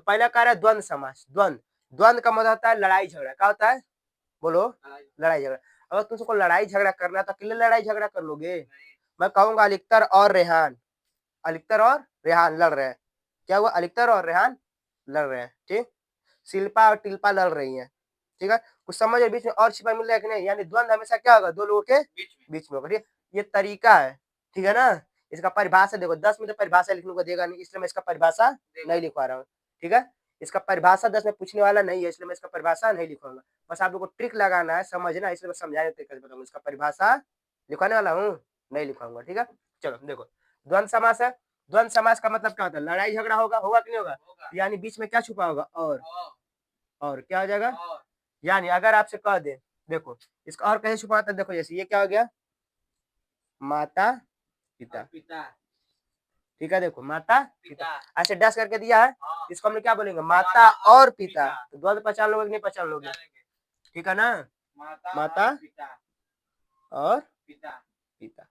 पहला कह रहा है द्वंद्व समास। द्वंद्व, द्वंद्व का मतलब होता है लड़ाई झगड़ा। क्या होता है? बोलो। लड़ाई झगड़ा। अगर तुमको लड़ाई झगड़ा करना तो अकेले लड़ाई झगड़ा कर लोगे? मैं कहूंगा अलिकतर और रेहान, अलिकतर और रेहान लड़ रहे हैं। क्या हुआ? अलिकतर और रेहान लड़ रहे हैं। ठीक, शिल्पा और टिल्पा लड़ रही हैं। ठीक है, कुछ समझ बीच में और छिपा मिल रहा है कि नहीं? यानी द्वंद्व हमेशा क्या होगा? दो लोगों के बीच में होगा। ठीक है, ये तरीका है। ठीक है ना? इसका परिभाषा देखो, 10 में तो परिभाषा लिखने को देगा नहीं, इसलिए मैं इसका परिभाषा नहीं लिखवा रहा हूँ। ठीक है, इसका परिभाषा 10 में पूछने वाला नहीं है, इसलिए मैं इसका परिभाषा नहीं लिखवाऊंगा। बस आप लोग को ट्रिक लगाना है, समझना, इसलिए मैं समझाने तरीके से बताऊंगा। इसका परिभाषा लिखवाने वाला हूँ नहीं लिखवाऊंगा। ठीक है, चलो देखो, द्वंद्व समास है। द्वंद्व समास का मतलब क्या होता है? लड़ाई झगड़ा होगा, होगा कि नहीं होगा? यानी बीच में क्या छुपा होगा? और क्या हो जाएगा? यानी अगर आपसे कह दे, देखो इसका और कैसे छुपा होता है, देखो जैसे ये क्या हो गया? माता पिता। ठीक है, देखो माता पिता ऐसे डैश करके दिया है, इसको हमने क्या बोलेंगे? माता और पिता। तो द्वंद्व पहचान लोगे कि नहीं पहचान लोगे? ठीक है ना? माता और पिता।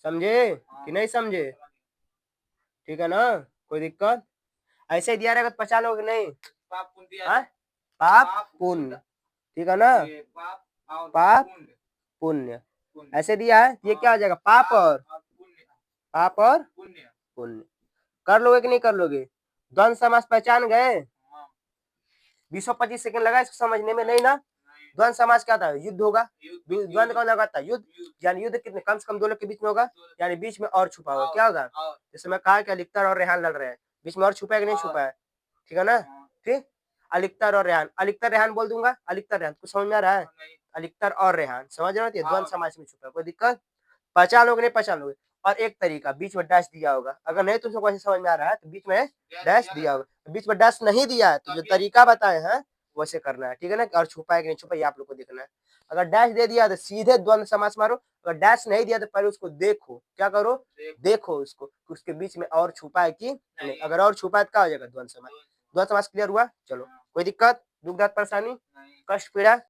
समझे कि नहीं समझे? ठीक है ना? कोई दिक्कत? ऐसे ही दिया रहेगा तो पहचान लोगे नहीं? पाप पुण्य। ठीक है ना? पाप पुण्य ऐसे दिया है, ये क्या हो जाएगा? पाप और पुण्य। कर लोगे कि नहीं कर लोगे? द्वंद्व समास पहचान गए? 20-25 सेकंड लगा इसको समझने में, नहीं ना? द्वंद्व समास क्या था? युद्ध होगा। द्वंद्व कौन लगाता है? युद्ध। यानी युद्ध कितने कम से कम दो लोग के बीच में होगा, यानी बीच में और छुपा होगा। क्या होगा? जैसे मैं कहा कि अलिकतर और रेहान लड़ रहे हैं, बीच में और छुपा है कि नहीं छुपा है? ठीक है ना? ठीक, अलिकतर और रेहान, अलिकतर रेहान बोल दूंगा, अलिकतर रेहान। कुछ समझ में आ रहा है? अलिकतर और रेहान समझ रहे हो? द्वंद्व समास में छुपा है। कोई दिक्कत? पहचान लोगे नहीं पहचान लोगे? और एक तरीका, बीच में डैश दिया होगा। अगर नहीं तुमको वैसे समझ में आ रहा है तो बीच में डैश दिया होगा। बीच में डैश नहीं दिया है तो जो तरीका बताए हैं वैसे करना है। ठीक है ना? और छुपा है कि नहीं छुपा ये आप लोग को देखना है। अगर डैश दे दिया तो सीधे द्वंद्व समास मारो, अगर डैश नहीं दिया तो पहले उसको देखो। क्या करो? देखो उसको, उसके बीच में और छुपा है कि नहीं। अगर और छुपा है तो क्या हो जाएगा? द्वंद्व समास। द्वंद्व समास क्लियर हुआ? चलो, कोई दिक्कत, दुख दर्द परेशानी, कष्ट पीड़ा?